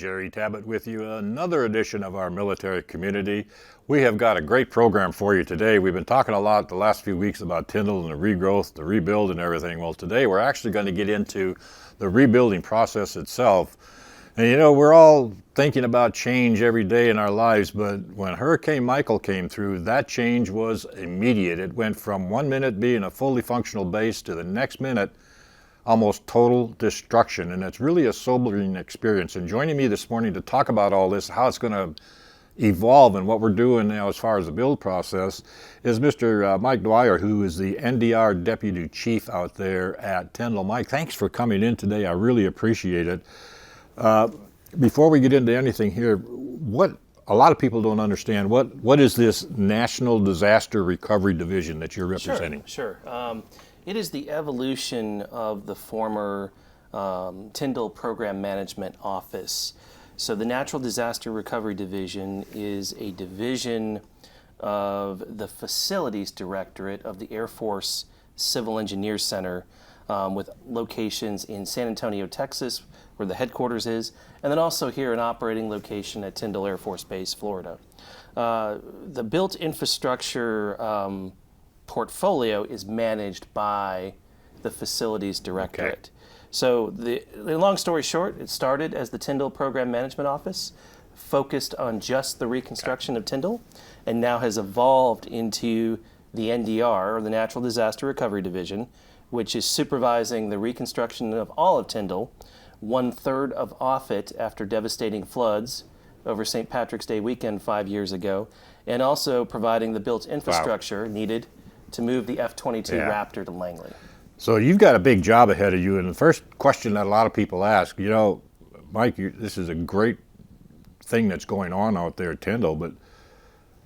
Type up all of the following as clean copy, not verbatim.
Jerry Tabatt with you. Another edition of our military community. We have got a great program for you today. We've been talking a lot the last few weeks about Tyndall and the regrowth, the rebuild and everything. Well, today we're actually going to get into the rebuilding process itself. And you know, we're all thinking about change every day in our lives, but when Hurricane Michael came through, that change was immediate. It went from 1 minute being a fully functional base to the next minute almost total destruction, and it's really a sobering experience. And joining me this morning to talk about all this, how it's going to evolve and what we're doing now as far as the build process, is Mr. Mike Dwyer, who is the NDR Deputy Chief out there at Tyndall. Mike, thanks for coming in today. I really appreciate it. Before we get into anything here, what a lot of people don't understand, what is this National Disaster Recovery Division that you're representing? Sure. It is the evolution of the former Tyndall Program Management Office. So the Natural Disaster Recovery Division is a division of the Facilities Directorate of the Air Force Civil Engineer Center, with locations in San Antonio, Texas, where the headquarters is, and then also here an operating location at Tyndall Air Force Base, Florida. The built infrastructure portfolio is managed by the Facilities Directorate. Okay. So the long story short, it started as the Tyndall Program Management Office, focused on just the reconstruction of Tyndall, and now has evolved into the NDR, or the Natural Disaster Recovery Division, which is supervising the reconstruction of all of Tyndall, 1/3 of Offutt after devastating floods over St. Patrick's Day weekend 5 years ago, and also providing the built infrastructure needed to move the F-22 Raptor to Langley. So you've got a big job ahead of you, and the first question that a lot of people ask, you know, Mike, this is a great thing that's going on out there at Tyndall, but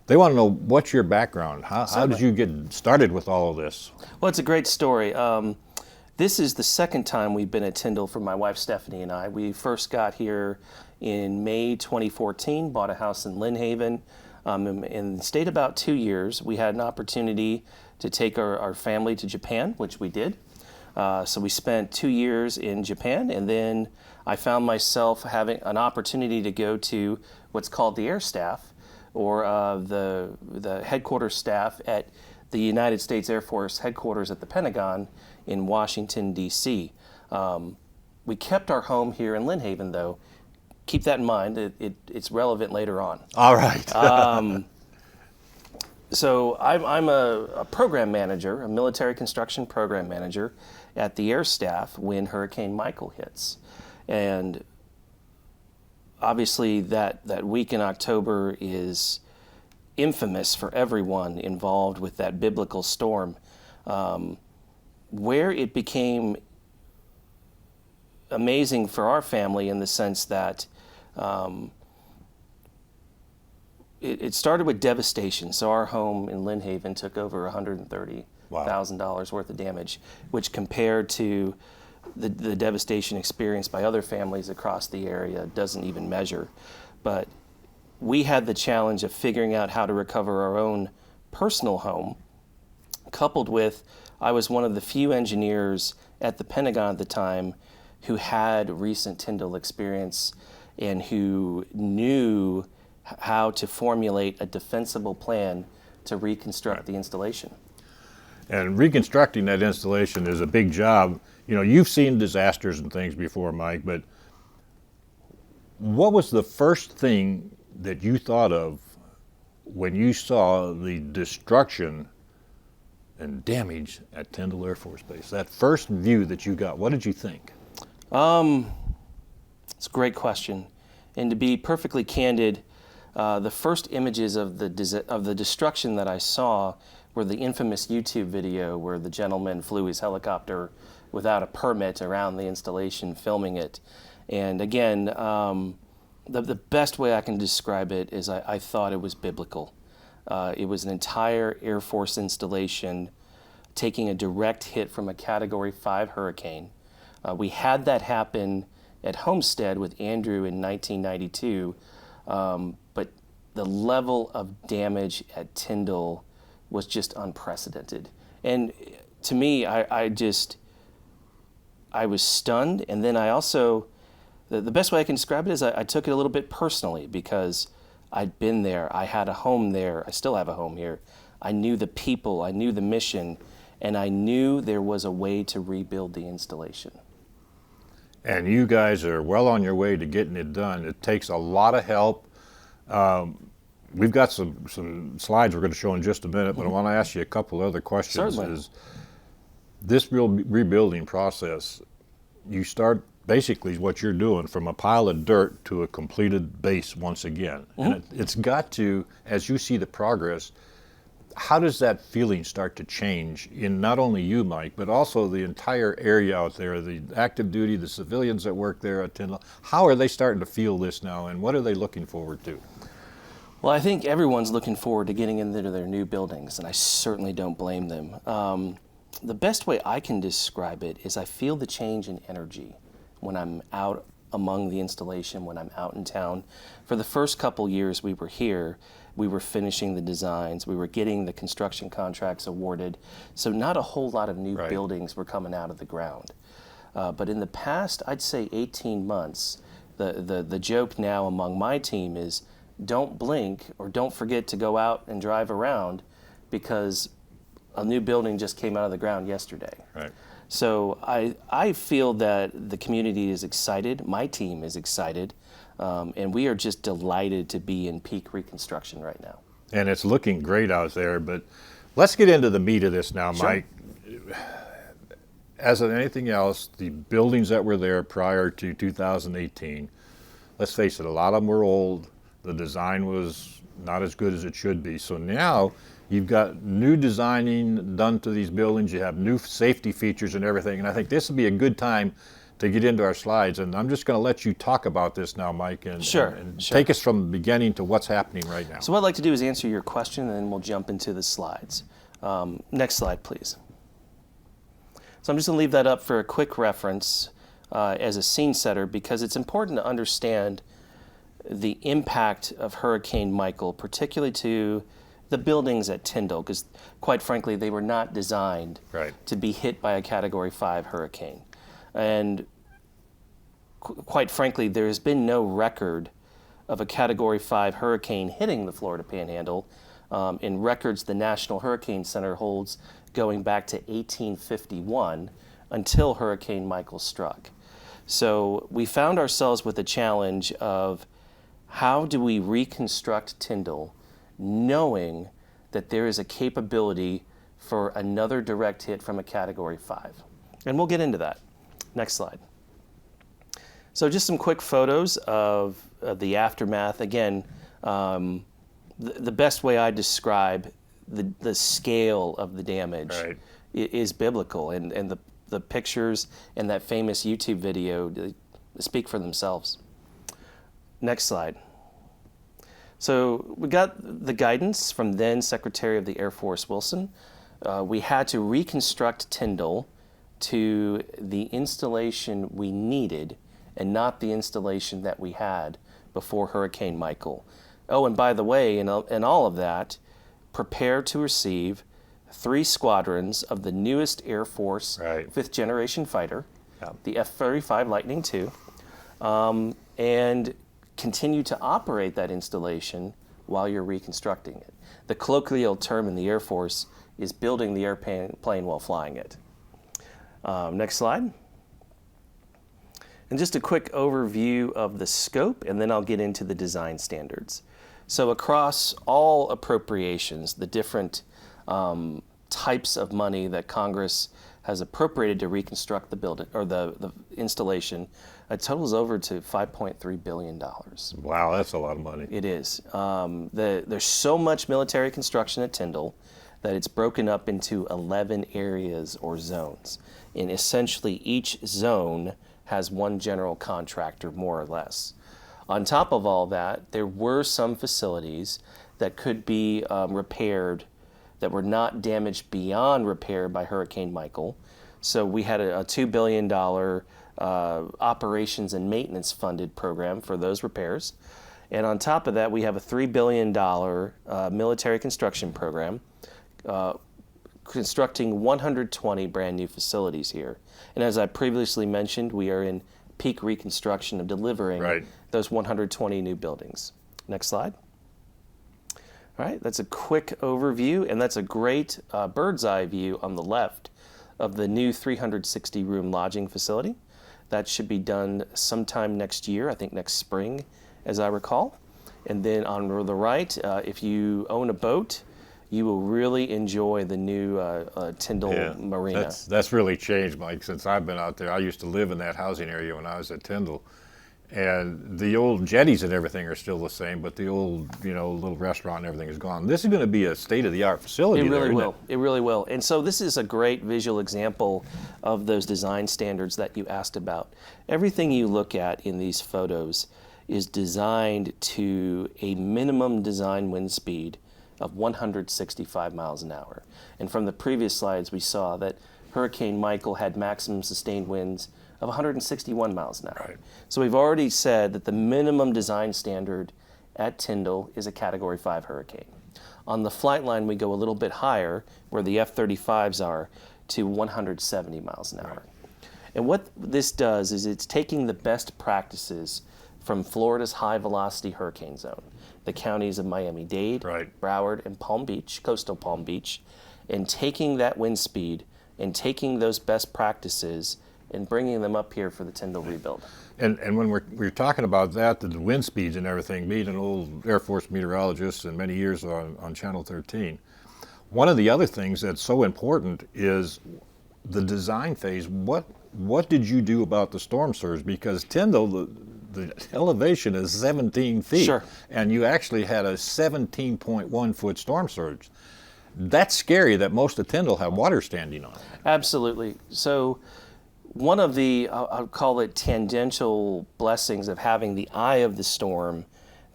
they want to know, what's your background? How did you get started with all of this? Well, it's a great story. This is the second time we've been at Tyndall for my wife Stephanie and I. We first got here in May 2014, bought a house in Lynn Haven, and stayed about 2 years. We had an opportunity to take our family to Japan, which we did. So we spent 2 years in Japan, and then I found myself having an opportunity to go to what's called the Air Staff, or the headquarters staff at the United States Air Force headquarters at the Pentagon in Washington, D.C. We kept our home here in Lynn Haven, though. Keep that in mind. It's relevant later on. All right. So I'm a program manager, a military construction program manager at the Air Staff when Hurricane Michael hits. And obviously that week in October is infamous for everyone involved with that biblical storm. Where it became amazing for our family in the sense that it started with devastation. So our home in Lynn Haven took over $130,000 worth of damage, which compared to the devastation experienced by other families across the area doesn't even measure. But we had the challenge of figuring out how to recover our own personal home, coupled with I was one of the few engineers at the Pentagon at the time who had recent Tyndall experience and who knew how to formulate a defensible plan to reconstruct the installation. And reconstructing that installation is a big job. You know, you've seen disasters and things before, Mike, but what was the first thing that you thought of when you saw the destruction and damage at Tyndall Air Force Base? That first view that you got, what did you think? It's a great question. And to be perfectly candid, the first images of the destruction that I saw were the infamous YouTube video where the gentleman flew his helicopter without a permit around the installation, filming it. And again, the best way I can describe it is I thought it was biblical. It was an entire Air Force installation taking a direct hit from a Category 5 hurricane. We had that happen at Homestead with Andrew in 1992, but the level of damage at Tyndall was just unprecedented. And to me, I was stunned, and then I also the best way I can describe it is I took it a little bit personally because I'd been there. I had a home there. I still have a home here. I knew the people. I knew the mission. And I knew there was a way to rebuild the installation. And you guys are well on your way to getting it done. It takes a lot of help. We've got some slides we're going to show in just a minute, but I want to ask you a couple other questions. Certainly. Is this rebuilding process, you start basically what you're doing from a pile of dirt to a completed base once again. And it's got to, as you see the progress, how does that feeling start to change in not only you, Mike, but also the entire area out there, the active duty, the civilians that work there at Tyndall? How are they starting to feel this now, and what are they looking forward to? Well, I think everyone's looking forward to getting into their new buildings, and I certainly don't blame them. The best way I can describe it is I feel the change in energy when I'm out among the installation, when I'm out in town. For the first couple years we were here, we were finishing the designs, we were getting the construction contracts awarded, so not a whole lot of new buildings were coming out of the ground. But in the past, I'd say 18 months, the joke now among my team is don't blink or don't forget to go out and drive around because a new building just came out of the ground yesterday. Right. So I feel that the community is excited, my team is excited, and we are just delighted to be in peak reconstruction right now. And it's looking great out there, but let's get into the meat of this now, Sure. Mike. As in anything else, the buildings that were there prior to 2018, let's face it, a lot of them were old. The design was not as good as it should be. So now you've got new designing done to these buildings. You have new safety features and everything. And I think this would be a good time to get into our slides. And I'm just going to let you talk about this now, Mike, and Sure. take us from the beginning to what's happening right now. So what I'd like to do is answer your question, and then we'll jump into the slides. Next slide, please. So I'm just going to leave that up for a quick reference as a scene setter because it's important to understand the impact of Hurricane Michael, particularly to the buildings at Tyndall, because quite frankly, they were not designed to be hit by a Category 5 hurricane. And quite frankly, there has been no record of a Category 5 hurricane hitting the Florida Panhandle in records the National Hurricane Center holds going back to 1851 until Hurricane Michael struck. So we found ourselves with a challenge of how do we reconstruct Tyndall knowing that there is a capability for another direct hit from a Category 5? And we'll get into that. Next slide. So just some quick photos of the aftermath. Again, the best way I describe the scale of the damage is biblical, and the pictures and that famous YouTube video speak for themselves. Next slide. So we got the guidance from then Secretary of the Air Force Wilson. We had to reconstruct Tyndall to the installation we needed and not the installation that we had before Hurricane Michael. Oh, and by the way, in all of that, prepare to receive 3 squadrons of the newest Air Force 5th generation fighter, the F-35 Lightning II, and continue to operate that installation while you're reconstructing it. The colloquial term in the Air Force is building the airplane while flying it. Next slide. And just a quick overview of the scope, and then I'll get into the design standards. So across all appropriations, the different types of money that Congress has appropriated to reconstruct the building or the installation, it totals over to $5.3 billion. Wow, that's a lot of money. It is. There's so much military construction at Tyndall that it's broken up into 11 areas or zones. And essentially each zone has one general contractor, more or less. On top of all that, there were some facilities that could be repaired that were not damaged beyond repair by Hurricane Michael. So we had a $2 billion operations and maintenance funded program for those repairs. And on top of that, we have a $3 billion military construction program constructing 120 brand new facilities here. And as I previously mentioned, we are in peak reconstruction of delivering Right. those 120 new buildings. Next slide. All right, that's a quick overview, and that's a great bird's eye view on the left of the new 360 room lodging facility. That should be done sometime next year, I think next spring, as I recall. And then on the right, if you own a boat, you will really enjoy the new Tyndall Marina. That's really changed, Mike, since I've been out there. I used to live in that housing area when I was at Tyndall. And the old jetties and everything are still the same, but the old, little restaurant and everything is gone. This is going to be a state-of-the-art facility. It really there, will. It really will. And so this is a great visual example of those design standards that you asked about. Everything you look at in these photos is designed to a minimum design wind speed of 165 miles an hour. And from the previous slides, we saw that Hurricane Michael had maximum sustained winds of 161 miles an hour. Right. So we've already said that the minimum design standard at Tyndall is a Category 5 hurricane. On the flight line, we go a little bit higher, where the F-35s are, to 170 miles an hour. Right. And what this does is it's taking the best practices from Florida's high-velocity hurricane zone, the counties of Miami-Dade, Right. Broward, and Palm Beach, coastal Palm Beach, and taking that wind speed and taking those best practices and bringing them up here for the Tyndall rebuild. And when we're talking about that, the wind speeds and everything, being an old Air Force meteorologist and many years on Channel 13, one of the other things that's so important is the design phase. What did you do about the storm surge? Because Tyndall, the elevation is 17 feet. Sure. And you actually had a 17.1 foot storm surge. That's scary that most of Tyndall have water standing on it. Absolutely. So one of the, I'll call it tangential blessings of having the eye of the storm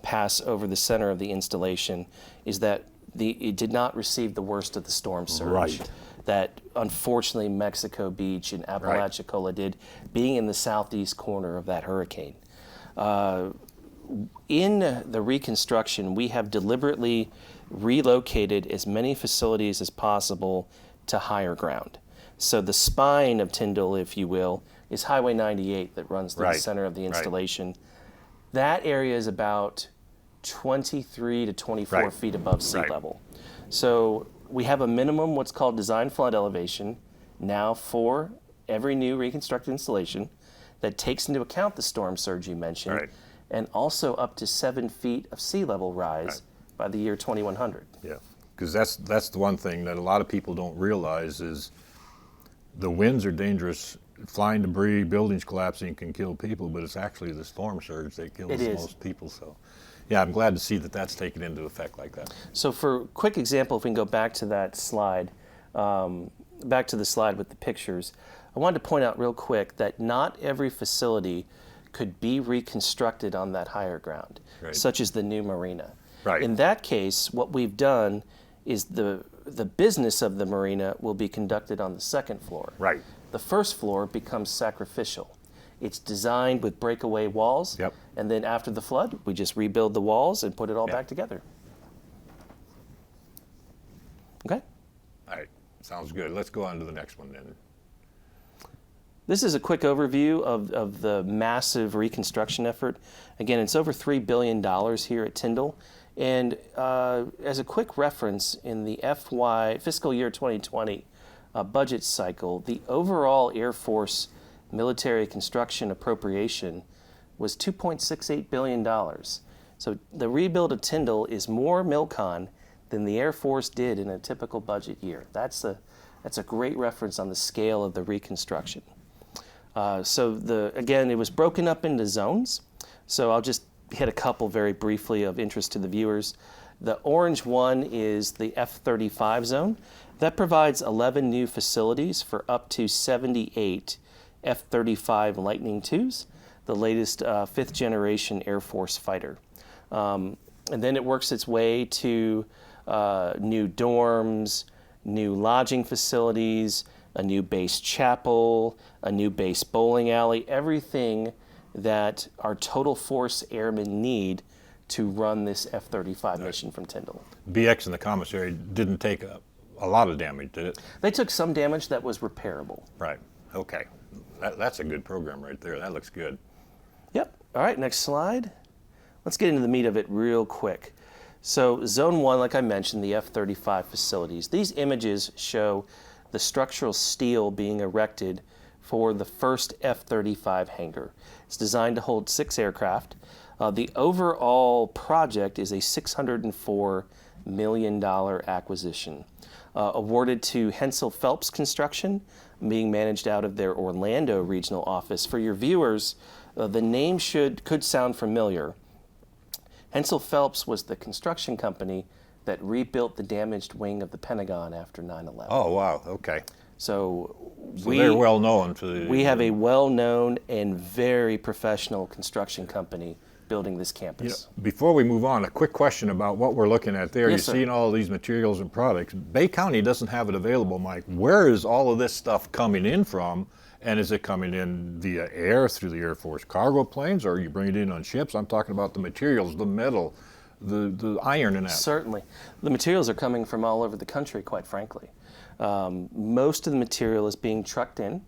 pass over the center of the installation is that it did not receive the worst of the storm surge. Right. That unfortunately Mexico Beach and Apalachicola did, being in the southeast corner of that hurricane. In the reconstruction, we have deliberately relocated as many facilities as possible to higher ground. So the spine of Tyndall, if you will, is Highway 98 that runs through the center of the installation. That area is about 23 to 24 feet above sea level. So we have a minimum what's called design flood elevation now for every new reconstructed installation that takes into account the storm surge you mentioned, and also up to 7 feet of sea level rise by the year 2100. Yeah, because that's the one thing that a lot of people don't realize is the winds are dangerous. Flying debris, buildings collapsing can kill people, but it's actually the storm surge that kills most people. So, yeah, I'm glad to see that that's taken into effect like that. So for a quick example, if we can go back to that slide, back to the slide with the pictures, I wanted to point out real quick that not every facility could be reconstructed on that higher ground, such as the new marina. In that case, what we've done is the business of the marina will be conducted on the second floor. The first floor becomes sacrificial. It's designed with breakaway walls, and then after the flood, we just rebuild the walls and put it all back together. Okay? All right, sounds good. Let's go on to the next one then. This is a quick overview of the massive reconstruction effort. Again, it's over $3 billion here at Tyndall. And as a quick reference, in the fiscal year 2020 budget cycle, the overall Air Force military construction appropriation was $2.68 billion. So the rebuild of Tyndall is more MILCON than the Air Force did in a typical budget year. That's a great reference on the scale of the reconstruction. Again, it was broken up into zones. So I'll just hit a couple very briefly of interest to the viewers. The orange one is the F-35 zone. That provides 11 new facilities for up to 78 F-35 Lightning IIs, the latest fifth generation Air Force fighter. And then it works its way to new dorms, new lodging facilities, a new base chapel, a new base bowling alley, everything that our total force airmen need to run this F-35 mission from Tyndall. BX and the commissary didn't take a lot of damage, did it? They took some damage that was repairable. Right, okay. That's a good program right there. That looks good. Yep. All right, next slide. Let's get into the meat of it real quick. So Zone 1, like I mentioned, the F-35 facilities. These images show the structural steel being erected for the first F-35 hangar. It's designed to hold 6 aircraft. The overall project is a $604 million acquisition, awarded to Hensel Phelps Construction, being managed out of their Orlando regional office. For your viewers, the name could sound familiar. Hensel Phelps was the construction company that rebuilt the damaged wing of the Pentagon after 9/11. Oh, wow. Okay. So they're well known to the... We have a well-known and very professional construction company building this campus. Before we move on, a quick question about what we're looking at there. Yes, You're sir. seeing all these materials and products. Bay County doesn't have it available, Mike. Where is all of this stuff coming in from? And is it coming in via air through the Air Force cargo planes, or are you bringing it in on ships? I'm talking about the materials, the metal, the iron and that. Certainly. The materials are coming from all over the country, quite frankly. Most of the material is being trucked in.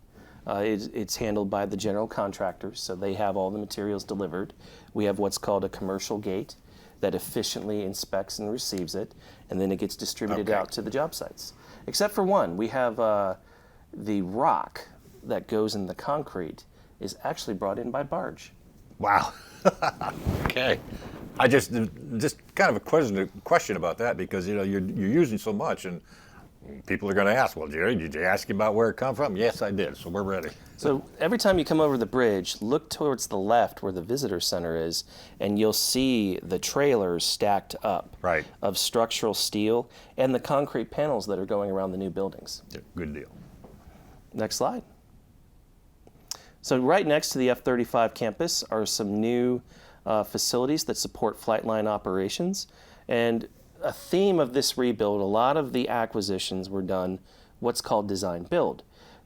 It's handled by the general contractors, so they have all the materials delivered. We have what's called a commercial gate that efficiently inspects and receives it, and then it gets distributed out to the job sites. Except for one, we have the rock that goes in the concrete is actually brought in by barge. Wow. Okay. I just kind of a question about that, because you're using so much, and people are going to ask, well, Jerry, did you ask him about where it come from? Yes, I did. So we're ready. So every time you come over the bridge, look towards the left where the visitor center is, and you'll see the trailers stacked up of structural steel and the concrete panels that are going around the new buildings. Yeah, good deal. Next slide. So right next to the F-35 campus are some new facilities that support flight line operations. And a theme of this rebuild, a lot of the acquisitions were done what's called design build,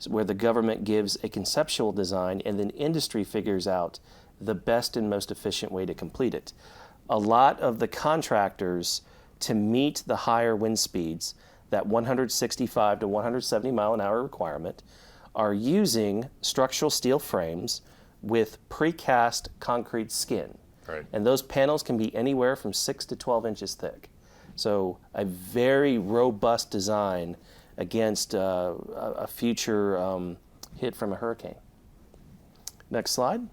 where the government gives a conceptual design and then industry figures out the best and most efficient way to complete it. A lot of the contractors, to meet the higher wind speeds, that 165 to 170 mile an hour requirement, are using structural steel frames with precast concrete skin. Right. And those panels can be anywhere from 6 to 12 inches thick. So a very robust design against a future hit from a hurricane. Next slide.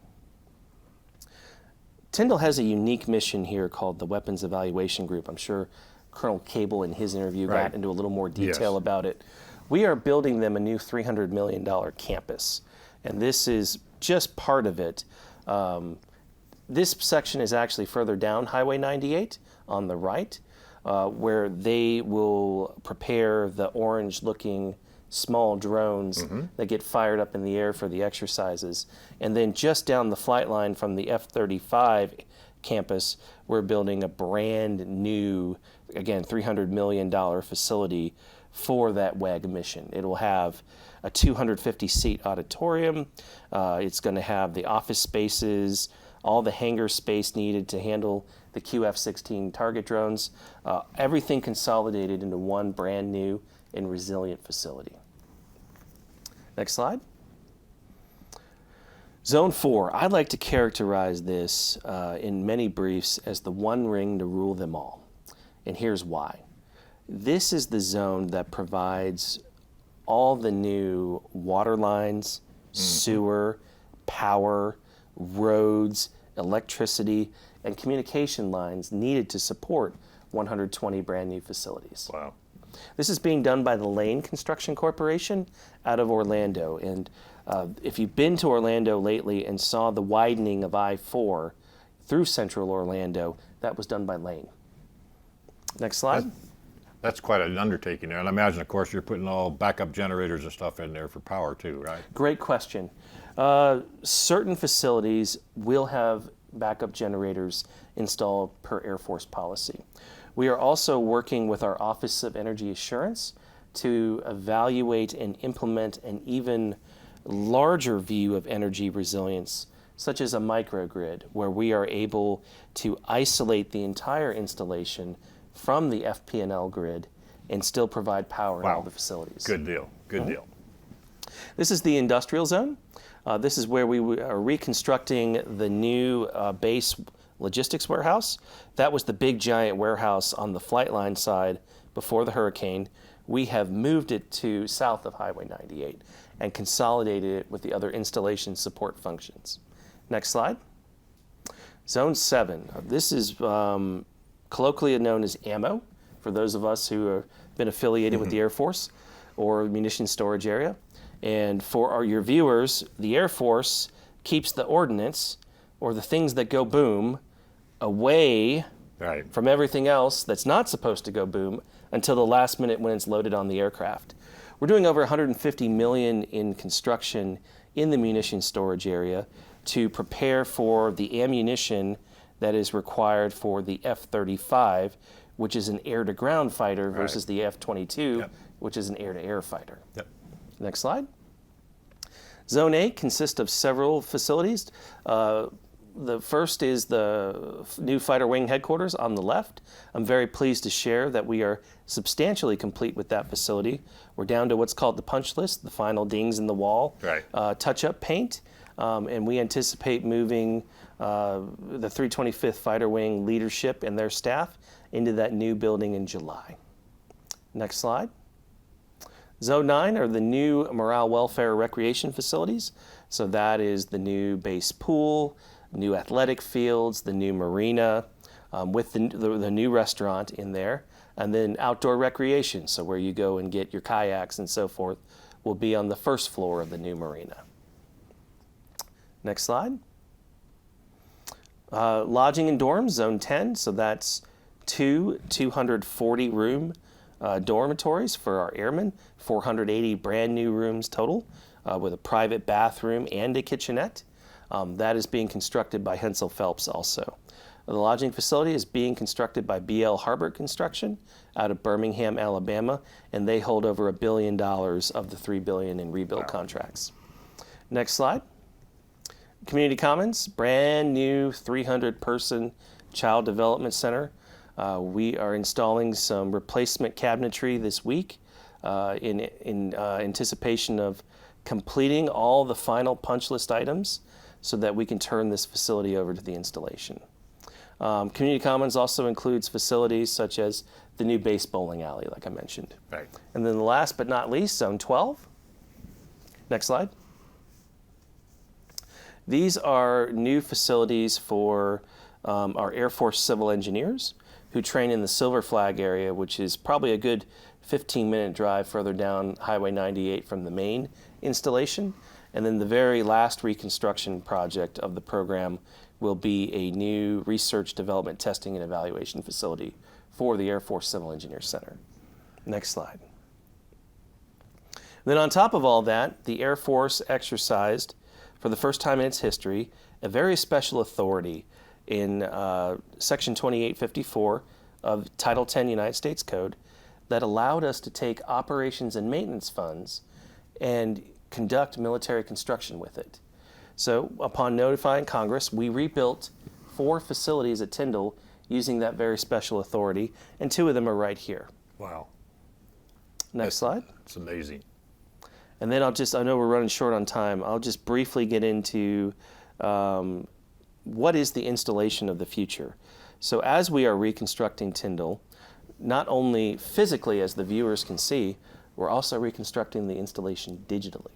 Tyndall has a unique mission here called the Weapons Evaluation Group. I'm sure Colonel Cable in his interview got into a little more detail about it. We are building them a new $300 million campus, and this is just part of it. This section is actually further down Highway 98 on the right, where they will prepare the orange-looking small drones that get fired up in the air for the exercises. And then just down the flight line from the F-35 campus, we're building a brand new, again, $300 million facility for that WEG mission. It will have a 250-seat auditorium. It's going to have the office spaces, all the hangar space needed to handle the QF-16 target drones, everything consolidated into one brand new and resilient facility. Next slide. Zone 4, I'd like to characterize this in many briefs as the one ring to rule them all. And here's why. This is the zone that provides all the new water lines, sewer, power, roads, electricity, and communication lines needed to support 120 brand new facilities. Wow. This is being done by the Lane Construction Corporation out of Orlando. And if you've been to Orlando lately and saw the widening of I-4 through central Orlando, that was done by Lane. Next slide. That's quite an undertaking there. And I imagine, of course, you're putting all backup generators and stuff in there for power too, right? Great question. Certain facilities will have backup generators installed per Air Force policy. We are also working with our Office of Energy Assurance to evaluate and implement an even larger view of energy resilience, such as a microgrid, where we are able to isolate the entire installation from the FP&L grid and still provide power in all the facilities. Good deal. Good deal. This is the industrial zone. This is where we are reconstructing the new base logistics warehouse. That was the big giant warehouse on the flight line side before the hurricane. We have moved it to south of Highway 98 and consolidated it with the other installation support functions. Next slide. Zone 7. This is colloquially known as ammo for those of us who have been affiliated with the Air Force or munitions storage area. And for your viewers, the Air Force keeps the ordnance or the things that go boom away from everything else that's not supposed to go boom until the last minute when it's loaded on the aircraft. We're doing over $150 million in construction in the munitions storage area to prepare for the ammunition that is required for the F-35, which is an air-to-ground fighter, versus the F-22, which is an air-to-air fighter. Next slide. Zone 8 consists of several facilities. The first is the new fighter wing headquarters on the left. I'm very pleased to share that we are substantially complete with that facility. We're down to what's called the punch list, the final dings in the wall, touch-up paint, and we anticipate moving the 325th Fighter Wing leadership and their staff into that new building in July. Next slide. Zone 9 are the new morale, welfare, recreation facilities. So that is the new base pool, new athletic fields, the new marina, with the new restaurant in there, and then outdoor recreation, so where you go and get your kayaks and so forth, will be on the first floor of the new marina. Next slide. Lodging and dorms, Zone 10, so that's two 240-room dormitories for our airmen, 480 brand new rooms total, with a private bathroom and a kitchenette. That is being constructed by Hensel Phelps also. The lodging facility is being constructed by BL Harbert Construction out of Birmingham, Alabama, and they hold over $1 billion of the $3 billion in rebuild contracts. Next slide. Community Commons, brand new 300-person child development center. We are installing some replacement cabinetry this week in anticipation of completing all the final punch list items so that we can turn this facility over to the installation. Community Commons also includes facilities such as the new base bowling alley, like I mentioned. And then the last but not least, Zone 12. Next slide. These are new facilities for our Air Force civil engineers who train in the Silver Flag area, which is probably a good 15-minute drive further down Highway 98 from the main installation. And then the very last reconstruction project of the program will be a new research, development, testing, and evaluation facility for the Air Force Civil Engineers Center. Next slide. Then on top of all that, the Air Force exercised, for the first time in its history, a very special authority in Section 2854 of Title 10 United States Code that allowed us to take operations and maintenance funds and conduct military construction with it. So upon notifying Congress, we rebuilt 4 facilities at Tyndall using that very special authority, and 2 of them are right here. Wow. Next slide. It's amazing. And then I know we're running short on time, I'll just briefly get into what is the installation of the future. So as we are reconstructing Tyndall, not only physically, as the viewers can see, we're also reconstructing the installation digitally.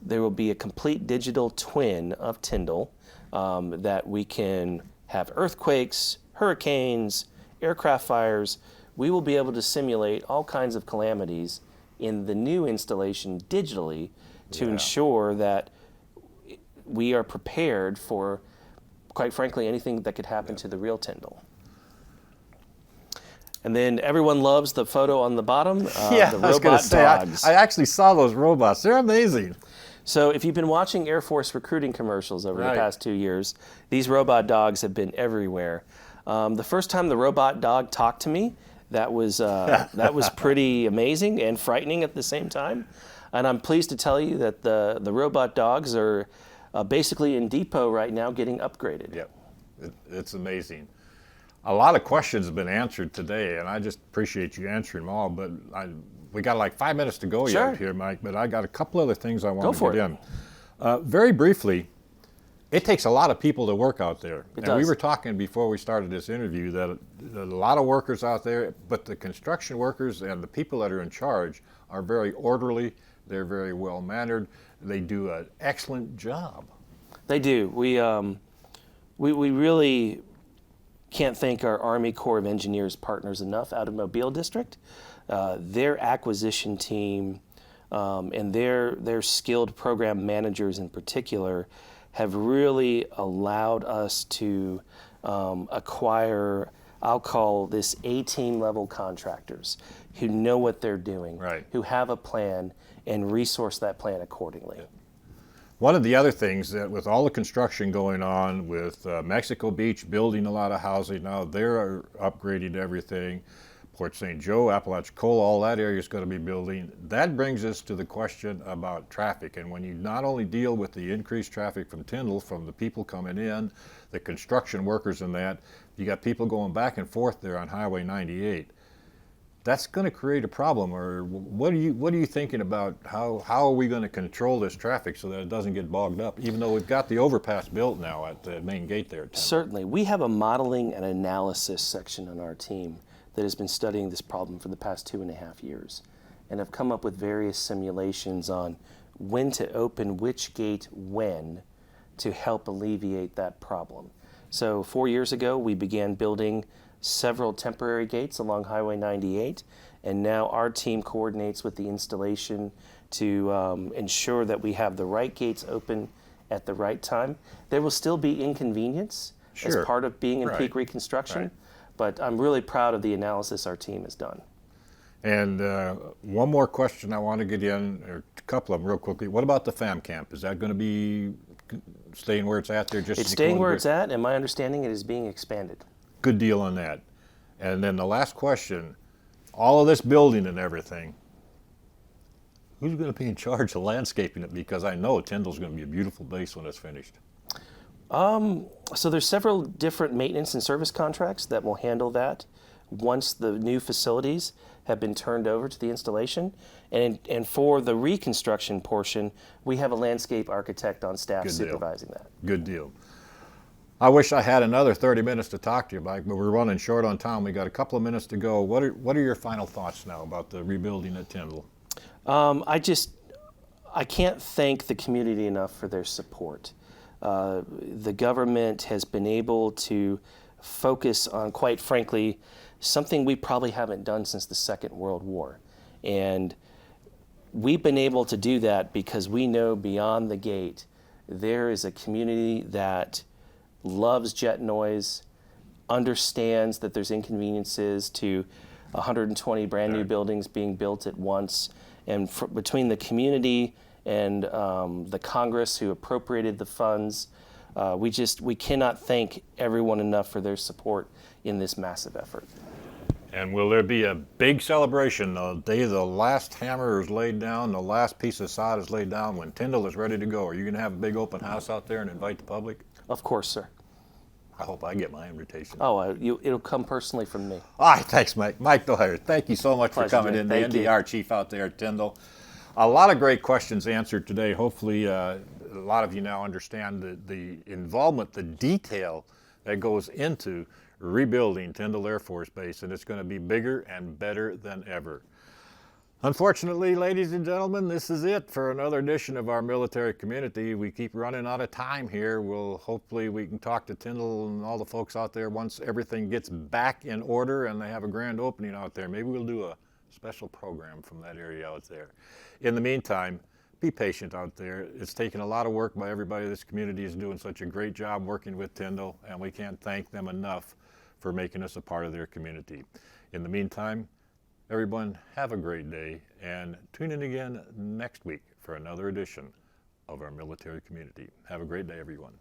There will be a complete digital twin of Tyndall that we can have earthquakes, hurricanes, aircraft fires. We will be able to simulate all kinds of calamities in the new installation digitally to ensure that we are prepared for, quite frankly, anything that could happen to the real Tyndall. And then everyone loves the photo on the bottom, the robot dogs. I actually saw those robots. They're amazing. So if you've been watching Air Force recruiting commercials over the past 2 years, these robot dogs have been everywhere. The first time the robot dog talked to me, that was pretty amazing and frightening at the same time. And I'm pleased to tell you that the robot dogs are basically in depot right now getting upgraded. It's amazing. A lot of questions have been answered today, and I just appreciate you answering them all. But we got like 5 minutes to go Sure. yet here, Mike. But I got a couple other things I want Go to get for in. Very briefly, it takes a lot of people to work out there. It And we does. were talking before we started this interview that a lot of workers out there, but the construction workers and the people that are in charge are very orderly. They're very well mannered. They do an excellent job. They do. We really can't thank our Army Corps of Engineers partners enough out of Mobile District. Their acquisition team and their skilled program managers in particular have really allowed us to acquire, I'll call this A-team level contractors who know what they're doing, Right. who have a plan and resource that plan accordingly. One of the other things that with all the construction going on with Mexico Beach building a lot of housing now, they're upgrading everything. Port St. Joe, Apalachicola, all that area is going to be building. That brings us to the question about traffic. And when you not only deal with the increased traffic from Tyndall, from the people coming in, the construction workers and that, you got people going back and forth there on Highway 98. That's going to create a problem. Or what are you thinking about? How are we going to control this traffic so that it doesn't get bogged up? Even though we've got the overpass built now at the main gate there. Certainly. We have a modeling and analysis section on our team that has been studying this problem for the past 2.5 years and have come up with various simulations on when to open which gate when to help alleviate that problem. So 4 years ago, we began building several temporary gates along Highway 98, and now our team coordinates with the installation to ensure that we have the right gates open at the right time. There will still be inconvenience as Sure. part of being in Right. peak reconstruction, Right. but I'm really proud of the analysis our team has done. And one more question I want to get in, or a couple of them real quickly. What about the FAM camp? Is that going to be staying where it's at there? Just It's staying where it's at, and my understanding it is being expanded. Good deal on that. And then the last question, all of this building and everything, who's going to be in charge of landscaping it? Because I know Tyndall's going to be a beautiful base when it's finished. So there's several different maintenance and service contracts that will handle that once the new facilities have been turned over to the installation. And for the reconstruction portion, we have a landscape architect on staff Good deal. supervising that. Good deal. I wish I had another 30 minutes to talk to you, Mike, but we're running short on time. We got a couple of minutes to go. What are your final thoughts now about the rebuilding at Tyndall? I can't thank the community enough for their support. The government has been able to focus on, quite frankly, something we probably haven't done since the Second World War. And we've been able to do that because we know beyond the gate there is a community that loves jet noise, understands that there's inconveniences to 120 brand new buildings being built at once. And between the community and the Congress who appropriated the funds, we cannot thank everyone enough for their support in this massive effort. And will there be a big celebration the day the last hammer is laid down, the last piece of sod is laid down, when Tyndall is ready to go? Are you going to have a big open house out there and invite the public? Of course, sir. I hope I get my invitation. Oh, it'll come personally from me. All right, thanks, Mike. Mike Dwyer, thank you so much Pleasure, for coming Jay. in, the Thank you. NDR chief out there at Tyndall. A lot of great questions answered today. Hopefully, a lot of you now understand the involvement, the detail that goes into rebuilding Tyndall Air Force Base, and it's going to be bigger and better than ever. Unfortunately, ladies and gentlemen, this is it for another edition of our military community. We keep running out of time here. Hopefully we can talk to Tyndall and all the folks out there once everything gets back in order and they have a grand opening out there. Maybe we'll do a special program from that area out there. In the meantime, be patient out there. It's taken a lot of work by everybody. This community is doing such a great job working with Tyndall, and we can't thank them enough for making us a part of their community. In the meantime, everyone, have a great day, and tune in again next week for another edition of our military community. Have a great day, everyone.